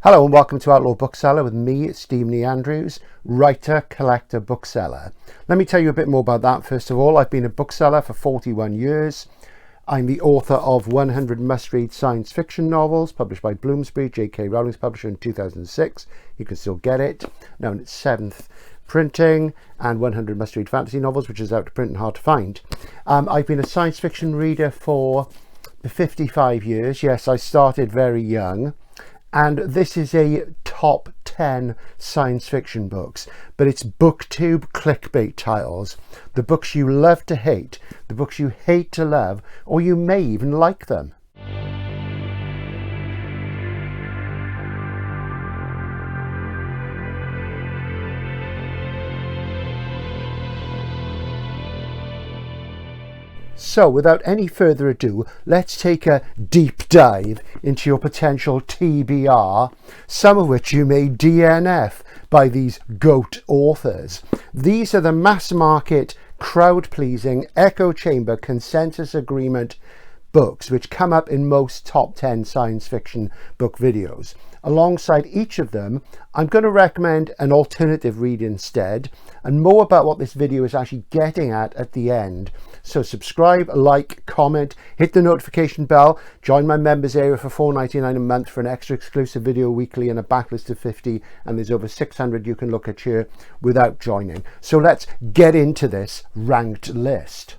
Hello and welcome to Outlaw Bookseller with me, Steve Andrews, writer, collector, bookseller. Let me tell you a bit more about that. First of all, I've been a bookseller for 41 years. I'm the author of 100 must-read science fiction novels published by Bloomsbury, J.K. Rowling's publisher, in 2006. You can still get it. Now in its 7th printing, and 100 must-read fantasy novels, which is out of print and hard to find. I've been a science fiction reader for 55 years. Yes, I started very young. And this is a top 10 science fiction books, but it's booktube clickbait titles. The books you love to hate, the books you hate to love, or you may even like them. So without any further ado, let's take a deep dive into your potential TBR, some of which you may DNF by these GOAT authors. These are the mass market, crowd-pleasing, echo chamber, consensus agreement books which come up in most top 10 science fiction book videos. Alongside each of them, I'm going to recommend an alternative read instead, and more about what this video is actually getting at the end. So subscribe, like, comment, hit the notification bell, join my members area for $4.99 a month for an extra exclusive video weekly and a backlist of 50, and there's over 600 you can look at here without joining. So let's get into this ranked list.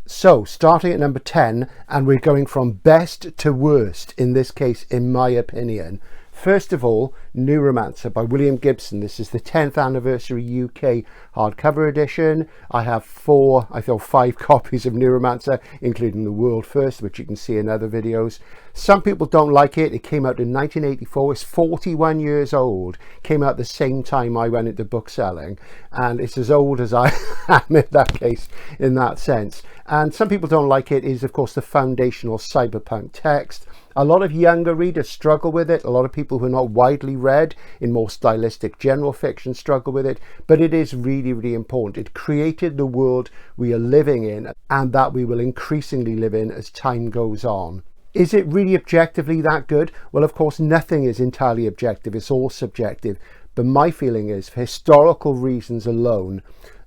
So starting at number 10, and we're going from best to worst, in this case, in my opinion. First of all, Neuromancer by William Gibson. This is the 10th anniversary UK hardcover edition. I have 5 copies of Neuromancer, including the world first, which you can see in other videos. Some people don't like it. It came out in 1984. It's 41 years old. Came out the same time I went into bookselling, and it's as old as I am in that case, in that sense. And some people don't like it. It is, of course, the foundational cyberpunk text. A lot of younger readers struggle with it. A lot of people who are not widely read in more stylistic general fiction struggle with it. But it is really, really important. It created the world we are living in and that we will increasingly live in as time goes on. Is it really objectively that good? Well, of course, nothing is entirely objective. It's all subjective. But my feeling is, for historical reasons alone,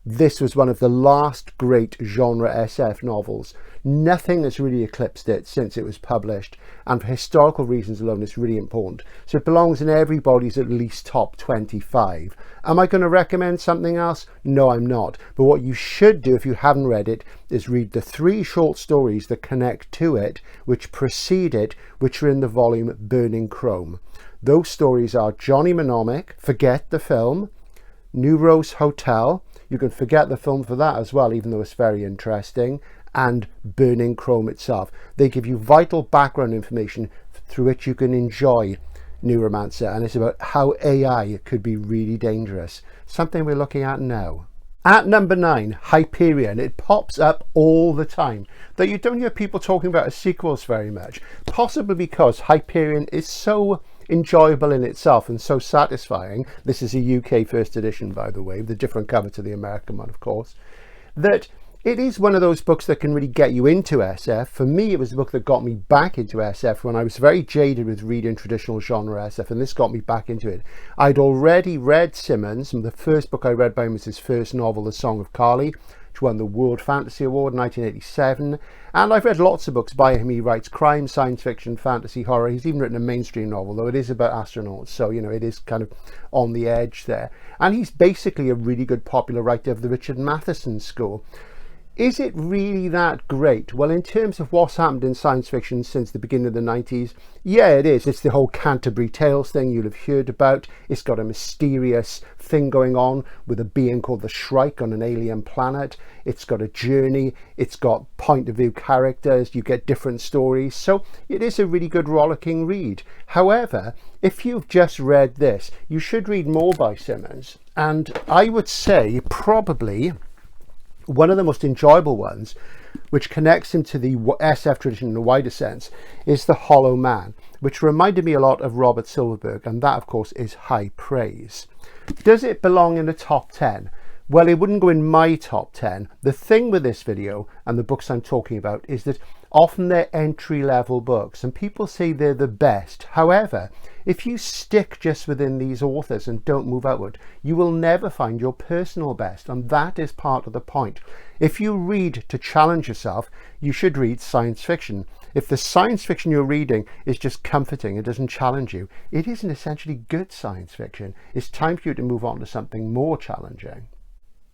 this was one of the last great genre SF novels. Nothing has really eclipsed it since it was published, and for historical reasons alone, it's really important. So it belongs in everybody's at least top 25. Am I going to recommend something else? No, I'm not. But what you should do if you haven't read it is read the 3 short stories that connect to it, which precede it, which are in the volume Burning Chrome. Those stories are Johnny Mnemonic, Forget the Film, New Rose Hotel. You can forget the film for that as well, even though it's very interesting, and Burning Chrome itself. They give you vital background information through which you can enjoy Neuromancer, and it's about how AI could be really dangerous, something we're looking at now. At number 9, Hyperion. It pops up all the time, though you don't hear people talking about its sequels very much, possibly because Hyperion is so enjoyable in itself and so satisfying. This is a UK first edition, by the way, with a different cover to the American one, of course, that it is one of those books that can really get you into SF. For me, it was the book that got me back into SF when I was very jaded with reading traditional genre SF, and this got me back into it. I'd already read Simmons, and the first book I read by him was his first novel, The Song of Kali, which won the World Fantasy Award in 1987. And I've read lots of books by him. He writes crime, science fiction, fantasy, horror. He's even written a mainstream novel, though it is about astronauts, so you know it is kind of on the edge there. And he's basically a really good popular writer of the Richard Matheson school. Is it really that great? Well, in terms of what's happened in science fiction since the beginning of the 90s, yeah, it is. It's the whole Canterbury Tales thing you'll have heard about. It's got a mysterious thing going on with a being called the Shrike on an alien planet. It's got a journey. It's got point of view characters. You get different stories. So it is a really good rollicking read. However, if you've just read this, you should read more by Simmons. And I would say probably one of the most enjoyable ones, which connects him to the SF tradition in a wider sense, is The Hollow Man, which reminded me a lot of Robert Silverberg, and that, of course, is high praise. Does it belong in the top 10? Well, it wouldn't go in my top 10. The thing with this video and the books I'm talking about is that often they're entry-level books and people say they're the best. However, if you stick just within these authors and don't move outward, you will never find your personal best, and that is part of the point. If you read to challenge yourself, you should read science fiction. If the science fiction you're reading is just comforting, it doesn't challenge you, it isn't essentially good science fiction. It's time for you to move on to something more challenging.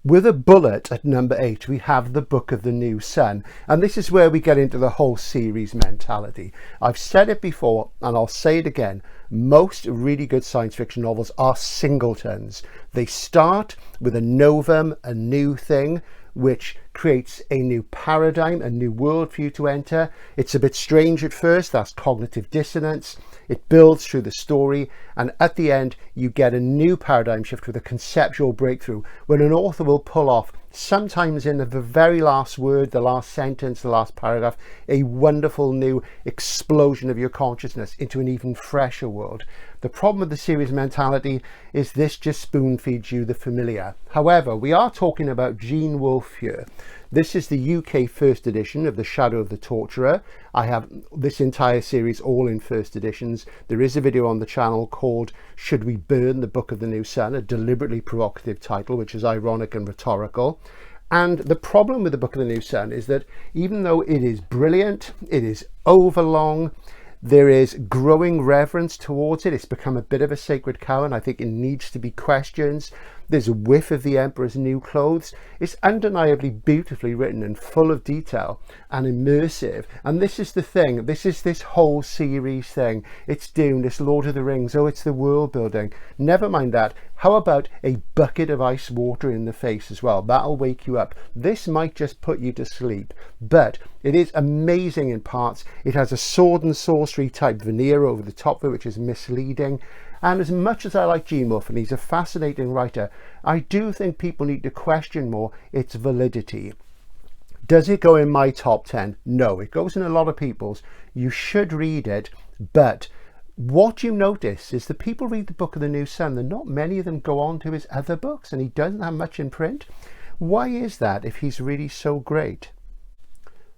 With a bullet at number 8, we have The Book of the New Sun, and this is where we get into the whole series mentality. I've said it before and I'll say it again, most really good science fiction novels are singletons. They start with a novum, a new thing, which creates a new paradigm, a new world for you to enter. It's a bit strange at first, that's cognitive dissonance. It builds through the story, and at the end you get a new paradigm shift with a conceptual breakthrough when an author will pull off, sometimes in the very last word, the last sentence, the last paragraph, a wonderful new explosion of your consciousness into an even fresher world. The problem with the series mentality is this just spoon feeds you the familiar. However, we are talking about Gene Wolfe here. This is the UK first edition of The Shadow of the Torturer. I have this entire series all in first editions. There is a video on the channel called Should We Burn the Book of the New Sun, a deliberately provocative title, which is ironic and rhetorical. And the problem with the Book of the New Sun is that even though it is brilliant, it is overlong, there is growing reverence towards it. It's become a bit of a sacred cow, and I think it needs to be questioned. There's a whiff of the Emperor's new clothes. It's undeniably beautifully written and full of detail and immersive. And this is the thing. This is this whole series thing. It's Dune, it's Lord of the Rings. Oh, it's the world building. Never mind that. How about a bucket of ice water in the face as well? That'll wake you up. This might just put you to sleep, but it is amazing in parts. It has a sword and sorcery type veneer over the top of it, which is misleading. And as much as I like Gene Wolfe, and he's a fascinating writer, I do think people need to question more its validity. Does it go in my top 10? No, it goes in a lot of people's. You should read it, but what you notice is that people read the Book of the New Sun, and not many of them go on to his other books, and he doesn't have much in print. Why is that if he's really so great?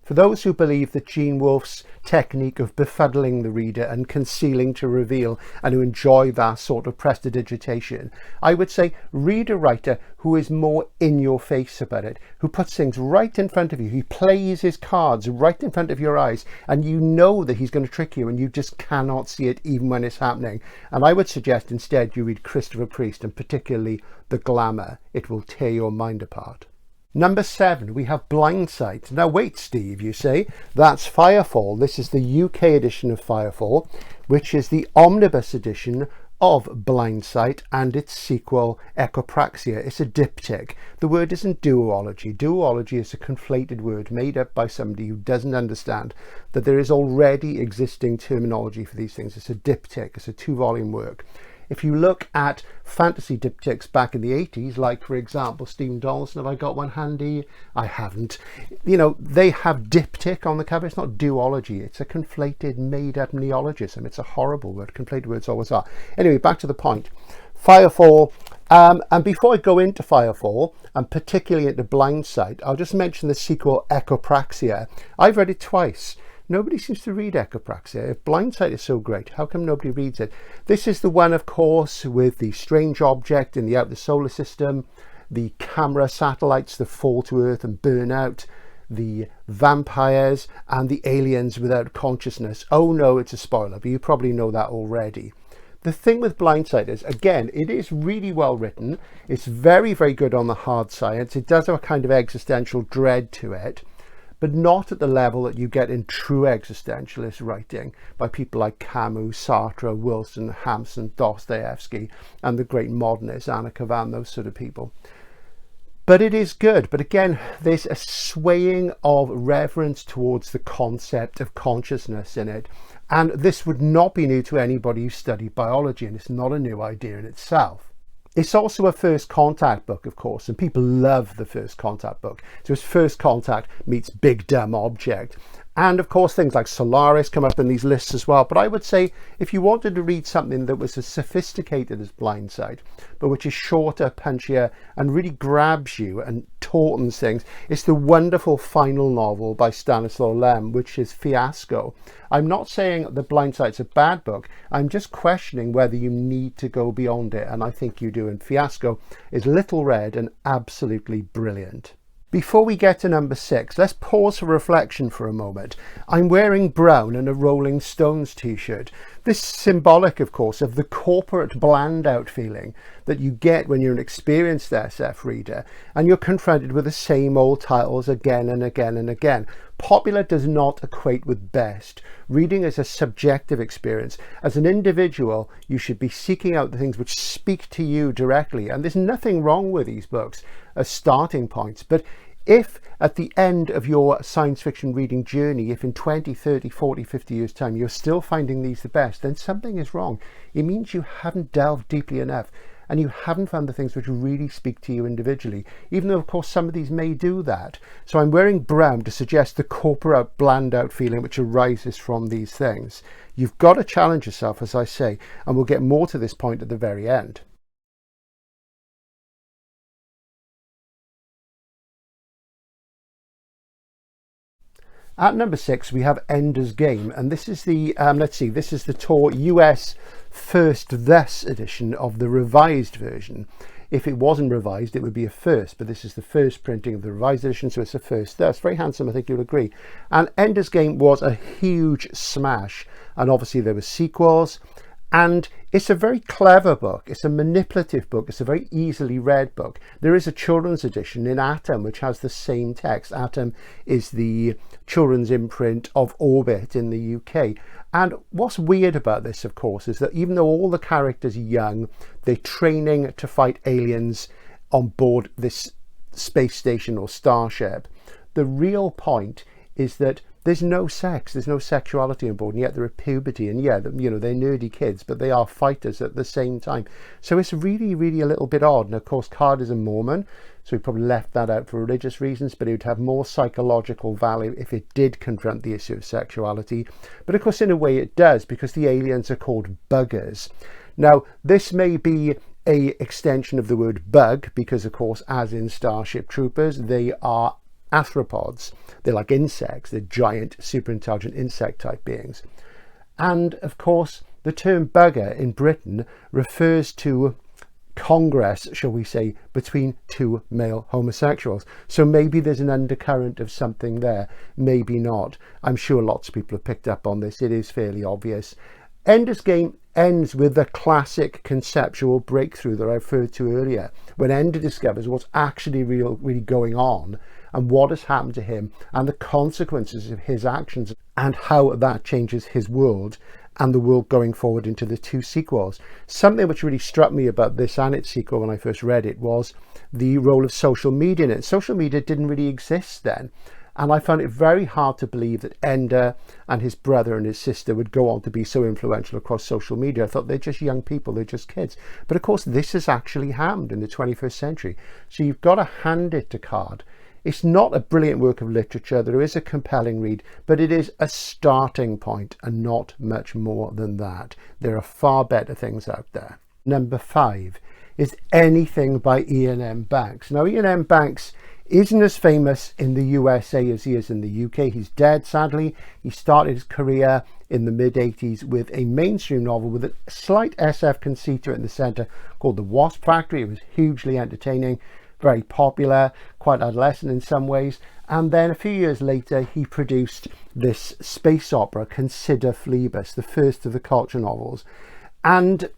For those who believe that Gene Wolfe's technique of befuddling the reader and concealing to reveal and who enjoy that sort of prestidigitation, I would say read a writer who is more in your face about it, who puts things right in front of you. He plays his cards right in front of your eyes, and you know that he's going to trick you and you just cannot see it even when it's happening. And I would suggest instead you read Christopher Priest, and particularly The Glamour. It will tear your mind apart. Number 7, we have Blindsight. Now wait, Steve, you say, that's Firefall. This is the UK edition of Firefall, which is the omnibus edition of Blindsight and its sequel, Echopraxia. It's a diptych. The word isn't duology. Duology is a conflated word made up by somebody who doesn't understand that there is already existing terminology for these things. It's a diptych. It's a 2-volume work. If you look at fantasy diptychs back in the 80s, like, for example, Stephen Donaldson, have I got one handy? I haven't. You know, they have diptych on the cover. It's not duology. It's a conflated, made-up neologism. It's a horrible word. Conflated words always are. Anyway, back to the point. Firefall. And before I go into Firefall, and particularly into Blindsight, I'll just mention the sequel, Echopraxia. I've read it twice. Nobody seems to read Echopraxia. If Blindsight is so great, how come nobody reads it? This is the one, of course, with the strange object in the outer solar system, the camera satellites that fall to Earth and burn out, the vampires, and the aliens without consciousness. Oh no, it's a spoiler, but you probably know that already. The thing with Blindsight is, again, it is really well written. It's very, very good on the hard science. It does have a kind of existential dread to it, but not at the level that you get in true existentialist writing by people like Camus, Sartre, Wilson, Hampson, Dostoevsky, and the great modernists, Anna Kavan, those sort of people. But it is good. But again, there's a swaying of reverence towards the concept of consciousness in it. And this would not be new to anybody who studied biology, and it's not a new idea in itself. It's also a first contact book, of course, and people love the first contact book. So it's first contact meets big dumb object. And of course, things like Solaris come up in these lists as well. But I would say if you wanted to read something that was as sophisticated as Blindsight, but which is shorter, punchier, and really grabs you and tautens things, it's the wonderful final novel by Stanislaw Lem, which is Fiasco. I'm not saying that Blindsight's a bad book. I'm just questioning whether you need to go beyond it. And I think you do. And Fiasco is little read and absolutely brilliant. Before we get to number 6, let's pause for reflection for a moment. I'm wearing brown and a Rolling Stones t-shirt. This is symbolic, of course, of the corporate bland out feeling that you get when you're an experienced SF reader and you're confronted with the same old titles again and again and again. Popular does not equate with best. Reading is a subjective experience. As an individual, you should be seeking out the things which speak to you directly. And there's nothing wrong with these books as starting points. But if at the end of your science fiction reading journey, if in 20, 30, 40, 50 years time, you're still finding these the best, then something is wrong. It means you haven't delved deeply enough and you haven't found the things which really speak to you individually, even though of course some of these may do that. So I'm wearing brown to suggest the corporate bland out feeling which arises from these things. You've got to challenge yourself, as I say, and we'll get more to this point at the very end. At number 6, we have Ender's Game, and this is the, this is the Tor US First Thus edition of the revised version. If it wasn't revised, it would be a first, but this is the first printing of the revised edition, so it's a first thus. Very handsome, I think you'll agree. And Ender's Game was a huge smash, and obviously there were sequels. And it's a very clever book. It's a manipulative book. It's a very easily read book. There is a children's edition in Atom, which has the same text. Atom is the children's imprint of Orbit in the UK. And what's weird about this, of course, is that even though all the characters are young, they're training to fight aliens on board this space station or starship. The real point is that there's no sex, there's no sexuality on board, and yet they're at puberty, and yeah, you know, they're nerdy kids, but they are fighters at the same time. So it's really, really a little bit odd. And of course, Card is a Mormon, so he probably left that out for religious reasons, but it would have more psychological value if it did confront the issue of sexuality. But of course, in a way it does, because the aliens are called buggers. Now, this may be a extension of the word bug, because of course, as in Starship Troopers, they are arthropods. They're like insects. They're giant, super intelligent insect type beings. And of course, the term bugger in Britain refers to congress, shall we say, between two male homosexuals. So maybe there's an undercurrent of something there, maybe not. I'm sure lots of people have picked up on this. It is fairly obvious. Ender's Game ends with the classic conceptual breakthrough that I referred to earlier, when Ender discovers what's actually really going on and what has happened to him and the consequences of his actions and how that changes his world and the world going forward into the two sequels. Something which really struck me about this and its sequel when I first read it was the role of social media in it. Social media didn't really exist then. And I found it very hard to believe that Ender and his brother and his sister would go on to be so influential across social media. I thought they're just young people, they're just kids. But of course, this has actually happened in the 21st century. So you've got to hand it to Card. It's not a brilliant work of literature. There is a compelling read, but it is a starting point and not much more than that. There are far better things out there. Number 5 is Anything by Ian M. Banks. Now, Ian M. Banks isn't as famous in the USA as he is in the UK. He's dead, sadly. He started his career in the mid-80s with a mainstream novel with a slight SF conceit to it in the centre called The Wasp Factory. It was hugely entertaining, very popular, quite adolescent in some ways. And then a few years later, he produced this space opera, Consider Phlebas, the first of the culture novels. And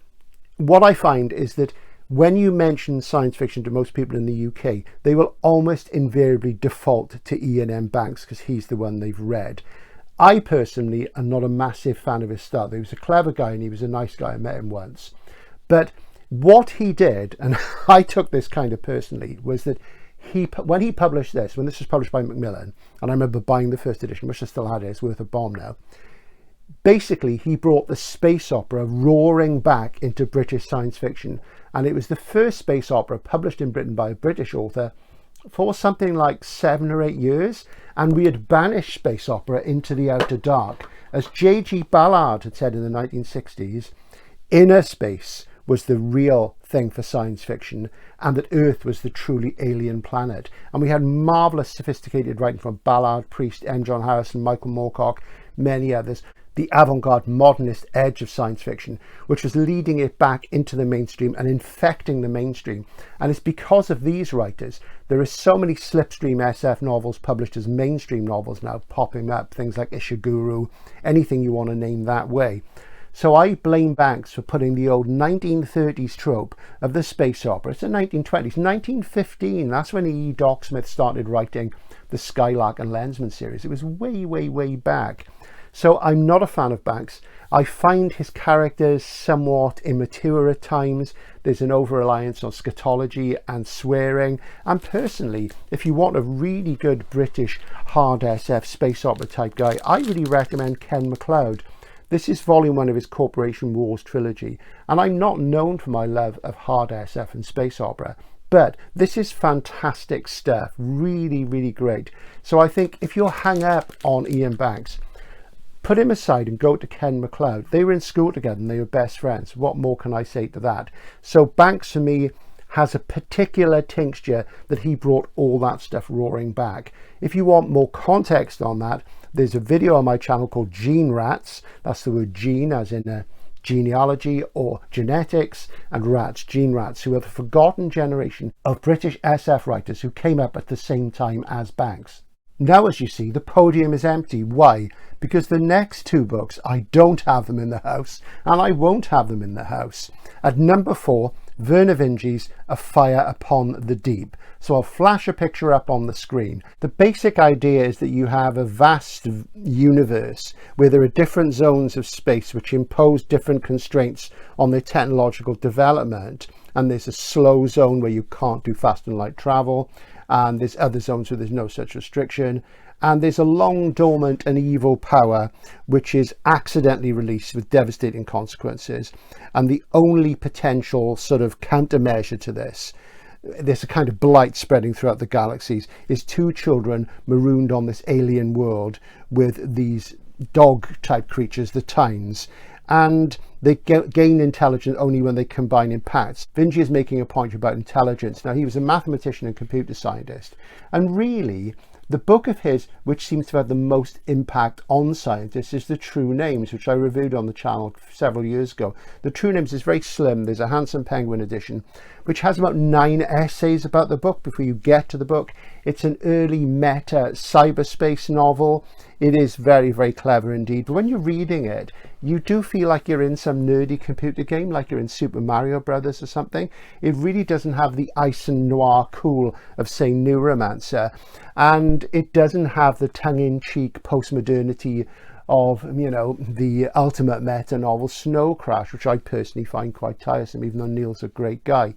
what I find is that when you mention science fiction to most people in the UK, they will almost invariably default to Ian M. Banks because he's the one they've read. I personally am not a massive fan of his style. He was a clever guy and he was a nice guy. I met him once. But what he did, and I took this kind of personally, was that when he published this, when this was published by Macmillan, and I remember buying the first edition, which I still had it, it's worth a bomb now. Basically, he brought the space opera roaring back into British science fiction. And it was the first space opera published in Britain by a British author for something like 7 or 8 years, and we had banished space opera into the outer dark. As J.G. Ballard had said in the 1960s, inner space was the real thing for science fiction, and that Earth was the truly alien planet. And we had marvellous sophisticated writing from Ballard, Priest, M. John Harrison, Michael Moorcock, many others. The avant-garde modernist edge of science fiction, which was leading it back into the mainstream and infecting the mainstream. And it's because of these writers, there are so many slipstream SF novels published as mainstream novels now popping up, things like Ishiguro, anything you want to name that way. So I blame Banks for putting the old 1930s trope of the space opera. It's the 1920s, 1915, that's when E. Docksmith started writing the Skylark and Lensman series. It was way, way, way back. So I'm not a fan of Banks. I find his characters somewhat immature at times. There's an over-reliance on scatology and swearing. And personally, if you want a really good British hard SF space opera type guy, I really recommend Ken MacLeod. This is volume 1 of his Corporation Wars trilogy. And I'm not known for my love of hard SF and space opera, but this is fantastic stuff. Really, really great. So I think if you're hung up on Ian Banks, put him aside and go to Ken MacLeod. They were in school together and they were best friends. What more can I say to that? So Banks for me has a particular tincture that he brought all that stuff roaring back. If you want more context on that, there's a video on my channel called Gene Rats. That's the word gene as in genealogy or genetics, and rats, gene rats, who are the forgotten generation of British SF writers who came up at the same time as Banks. Now, as you see, the podium is empty. Why? Because the next 2 books, I don't have them in the house, and I won't have them in the house. At number 4, Vernor Vinge's A Fire Upon the Deep. So I'll flash a picture up on the screen. The basic idea is that you have a vast universe where there are different zones of space which impose different constraints on their technological development. And there's a slow zone where you can't do fast and light travel. And there's other zones where there's no such restriction. And there's a long dormant and evil power which is accidentally released with devastating consequences. And the only potential sort of countermeasure to this, there's a kind of blight spreading throughout the galaxies, is 2 children marooned on this alien world with these dog type creatures, the Tynes. And they gain intelligence only when they combine in packs. Vinge is making a point about intelligence. Now, he was a mathematician and computer scientist, and really the book of his which seems to have the most impact on scientists is The True Names, which I reviewed on the channel several years ago. The True Names is very slim. There's a Handsome Penguin edition which has about 9 essays about the book before you get to the book. It's an early meta cyberspace novel. It is very, very clever indeed, but when you're reading it, you do feel like you're in some nerdy computer game, like you're in Super Mario Brothers or something. It really doesn't have the ice and noir cool of, say, Neuromancer, and it doesn't have the tongue-in-cheek post-modernity of, you know, the ultimate meta novel Snow Crash, which I personally find quite tiresome, even though Neil's a great guy.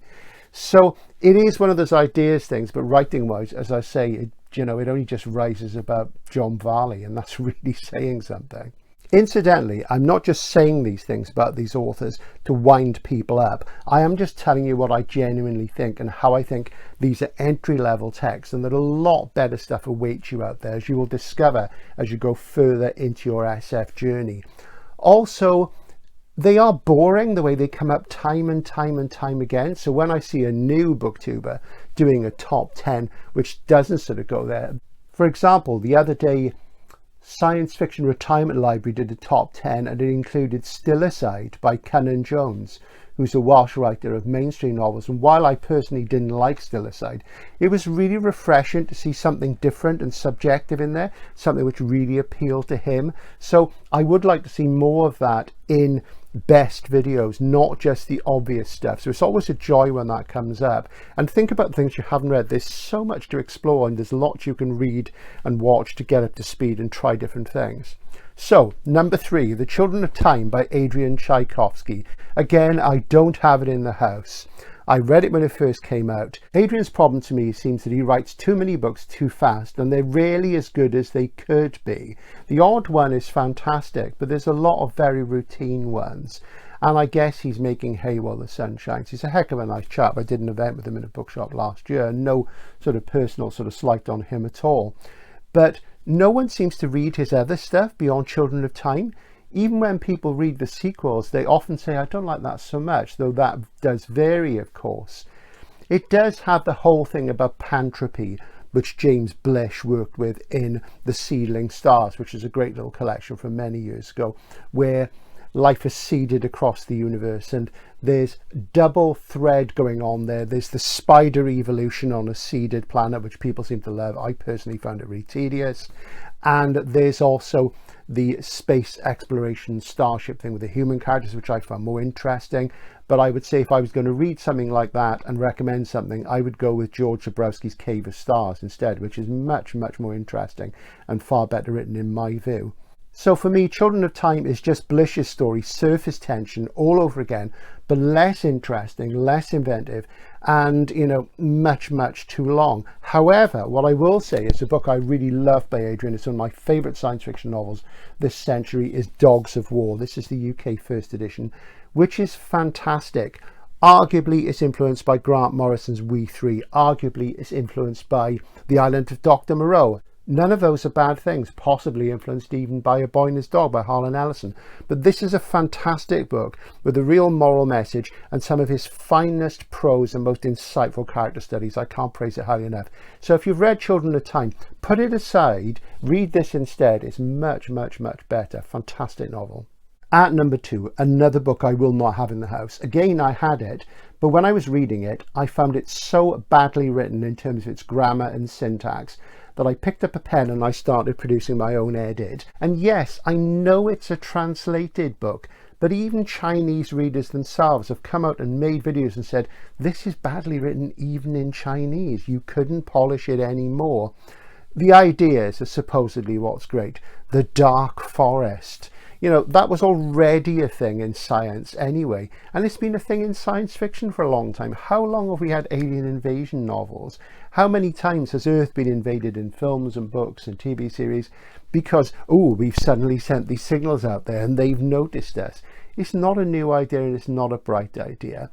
So it is one of those ideas things, but writing-wise, as I say, it only just rises about John Varley, and that's really saying something. Incidentally, I'm not just saying these things about these authors to wind people up. I am just telling you what I genuinely think and how I think these are entry-level texts, and that a lot better stuff awaits you out there, as you will discover as you go further into your SF journey. Also, they are boring the way they come up time and time and time again. So when I see a new booktuber doing a top 10 which doesn't sort of go there, for example, the other day Science Fiction Retirement Library did a top 10 and it included Stillicide by Cunnan Jones, who's a Welsh writer of mainstream novels. And while I personally didn't like Stillicide, it was really refreshing to see something different and subjective in there, something which really appealed to him. So I would like to see more of that in best videos, not just the obvious stuff. So it's always a joy when that comes up. And think about things you haven't read. There's so much to explore, and there's lots you can read and watch to get up to speed and try different things. So number 3, The Children of Time by Adrian Tchaikovsky. Again, I don't have it in the house. I read it when it first came out. Adrian's problem to me seems that he writes too many books too fast, and they're rarely as good as they could be. The odd one is fantastic, but there's a lot of very routine ones. And I guess he's making hay while the sun shines. He's a heck of a nice chap. I did an event with him in a bookshop last year. No sort of personal sort of slight on him at all. But no one seems to read his other stuff beyond Children of Time. Even when people read the sequels, they often say, I don't like that so much, though that does vary, of course. It does have the whole thing about pantropy, which James Blish worked with in The Seedling Stars, which is a great little collection from many years ago, where life is seeded across the universe, and there's double thread going on there. There's the spider evolution on a seeded planet, which people seem to love. I personally found it really tedious. And there's also the space exploration starship thing with the human characters, which I found more interesting. But I would say if I was going to read something like that and recommend something, I would go with George Zabrowski's Cave of Stars instead, which is much, much more interesting and far better written in my view. So for me, Children of Time is just Blish's story, surface tension all over again, but less interesting, less inventive, and, you know, much, much too long. However, what I will say is a book I really love by Adrian. It's one of my favourite science fiction novels this century is Dogs of War. This is the UK first edition, which is fantastic. Arguably, it's influenced by Grant Morrison's We Three. Arguably, it's influenced by The Island of Dr. Moreau. None of those are bad things, possibly influenced even by A Boy and His Dog by Harlan Ellison. But this is a fantastic book with a real moral message and some of his finest prose and most insightful character studies. I can't praise it highly enough. So if you've read Children of Time, put it aside, read this instead. It's much, much, much better. Fantastic novel. At number 2, another book I will not have in the house. Again, I had it, but when I was reading it, I found it so badly written in terms of its grammar and syntax that I picked up a pen and I started producing my own edit. And yes, I know it's a translated book, but even Chinese readers themselves have come out and made videos and said, this is badly written even in Chinese. You couldn't polish it anymore. The ideas are supposedly what's great. The dark forest. You know, that was already a thing in science anyway, and it's been a thing in science fiction for a long time. How long have we had alien invasion novels? How many times has Earth been invaded in films and books and TV series because, oh, we've suddenly sent these signals out there and they've noticed us? It's not a new idea and it's not a bright idea.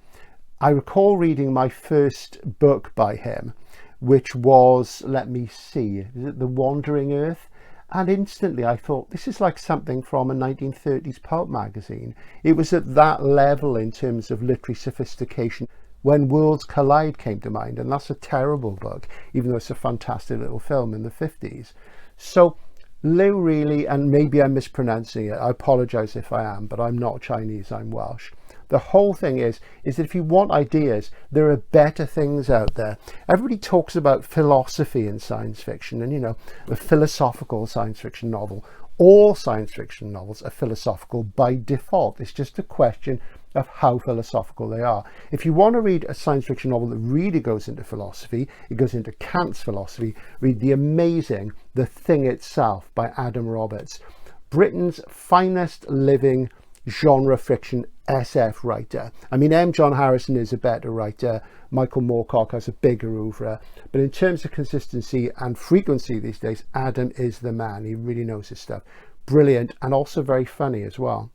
I recall reading my first book by him, which was, let me see, is it The Wandering Earth? And instantly I thought, this is like something from a 1930s pulp magazine. It was at that level in terms of literary sophistication when Worlds Collide came to mind. And that's a terrible book, even though it's a fantastic little film in the 50s. So Lou really, and maybe I'm mispronouncing it, I apologize if I am, but I'm not Chinese, I'm Welsh. The whole thing is that if you want ideas, there are better things out there. Everybody talks about philosophy in science fiction and, you know, a philosophical science fiction novel. All science fiction novels are philosophical by default. It's just a question of how philosophical they are. If you want to read a science fiction novel that really goes into philosophy, it goes into Kant's philosophy, read the amazing The Thing Itself by Adam Roberts, Britain's finest living genre fiction SF writer. I mean, M. John Harrison is a better writer. Michael Moorcock has a bigger oeuvre. But in terms of consistency and frequency these days, Adam is the man. He really knows his stuff. Brilliant and also very funny as well.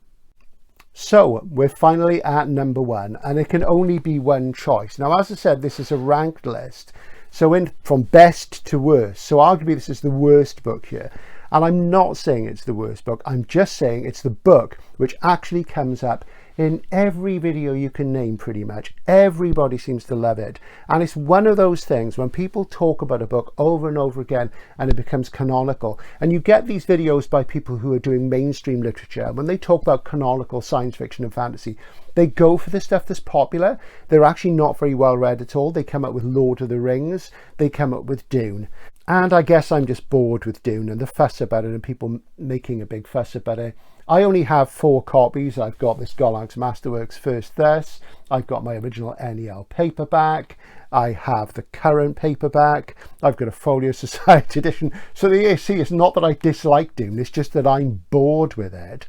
So we're finally at number 1, and it can only be one choice. Now, as I said, this is a ranked list. So from best to worst. So arguably this is the worst book here. And I'm not saying it's the worst book. I'm just saying it's the book which actually comes up in every video you can name pretty much. Everybody seems to love it. And it's one of those things when people talk about a book over and over again and it becomes canonical. And you get these videos by people who are doing mainstream literature. When they talk about canonical science fiction and fantasy, they go for the stuff that's popular. They're actually not very well read at all. They come up with Lord of the Rings. They come up with Dune. And I guess I'm just bored with Dune and the fuss about it and people making a big fuss about it. I only have 4 copies. I've got this Golax Masterworks First Thus. I've got my original NEL paperback. I have the current paperback. I've got a Folio Society edition. So you see, it's not that I dislike Dune. It's just that I'm bored with it.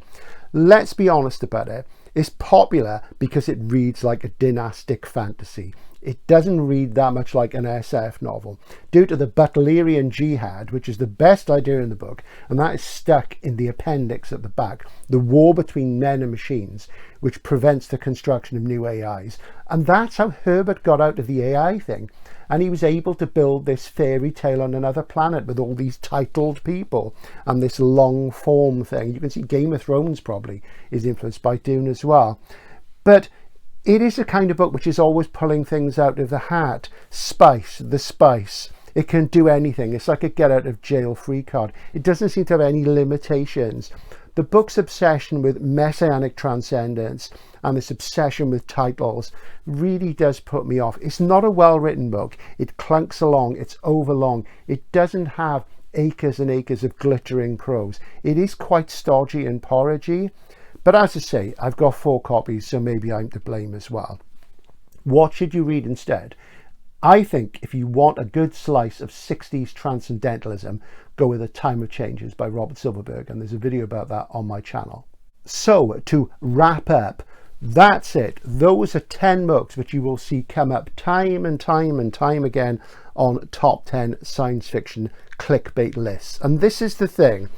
Let's be honest about it. It's popular because it reads like a dynastic fantasy. It doesn't read that much like an SF novel due to the Butlerian jihad, which is the best idea in the book, and that is stuck in the appendix at the back, the war between men and machines, which prevents the construction of new AIs. And that's how Herbert got out of the AI thing. And he was able to build this fairy tale on another planet with all these titled people and this long form thing. You can see Game of Thrones probably is influenced by Dune as well. But it is a kind of book which is always pulling things out of the hat. Spice, the spice. It can do anything. It's like a get out of jail free card. It doesn't seem to have any limitations. The book's obsession with messianic transcendence and this obsession with titles really does put me off. It's not a well-written book. It clunks along. It's overlong. It doesn't have acres and acres of glittering prose. It is quite stodgy and porridgey. But as I say, I've got 4 copies, so maybe I'm to blame as well. What should you read instead? I think if you want a good slice of 60s transcendentalism, go with A Time of Changes by Robert Silverberg, and there's a video about that on my channel. So to wrap up, that's it. Those are 10 books which you will see come up time and time and time again on top 10 science fiction clickbait lists. And this is the thing.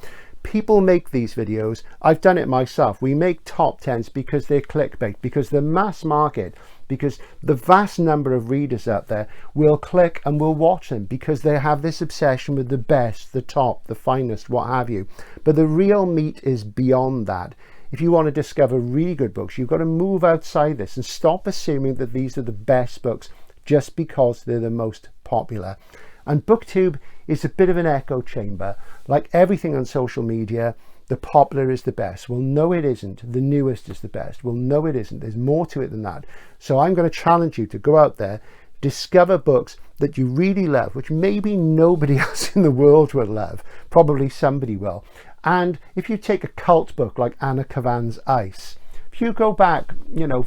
People make these videos. I've done it myself. We make top 10s because they're clickbait, because the mass market, because the vast number of readers out there will click and will watch them because they have this obsession with the best, the top, the finest, what have you. But the real meat is beyond that. If you want to discover really good books, you've got to move outside this and stop assuming that these are the best books just because they're the most popular. And Booktube is a bit of an echo chamber. Like everything on social media, the popular is the best. Well, no, it isn't. The newest is the best. Well, no, it isn't. There's more to it than that. So I'm going to challenge you to go out there, discover books that you really love, which maybe nobody else in the world will love. Probably somebody will. And if you take a cult book like Anna Kavan's Ice, if you go back,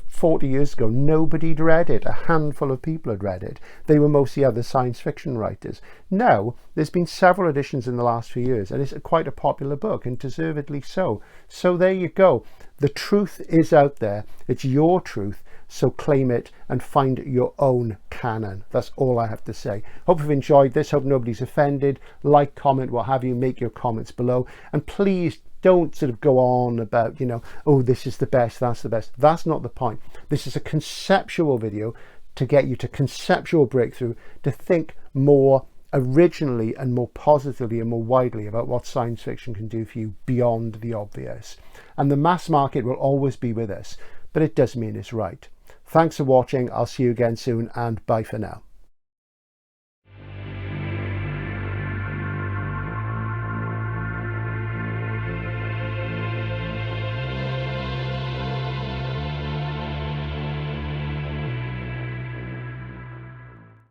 40 years ago, nobody'd read it. A handful of people had read it. They were mostly other science fiction writers. Now, there's been several editions in the last few years, and it's quite a popular book, and deservedly so. So there you go. The truth is out there. It's your truth. So claim it and find your own canon. That's all I have to say. Hope you've enjoyed this. Hope nobody's offended. Like, comment, what have you. Make your comments below. And please don't sort of go on about, oh, this is the best, that's the best. That's not the point. This is a conceptual video to get you to conceptual breakthrough, to think more originally and more positively and more widely about what science fiction can do for you beyond the obvious. And the mass market will always be with us, but it does mean it's right. Thanks for watching. I'll see you again soon, and bye for now.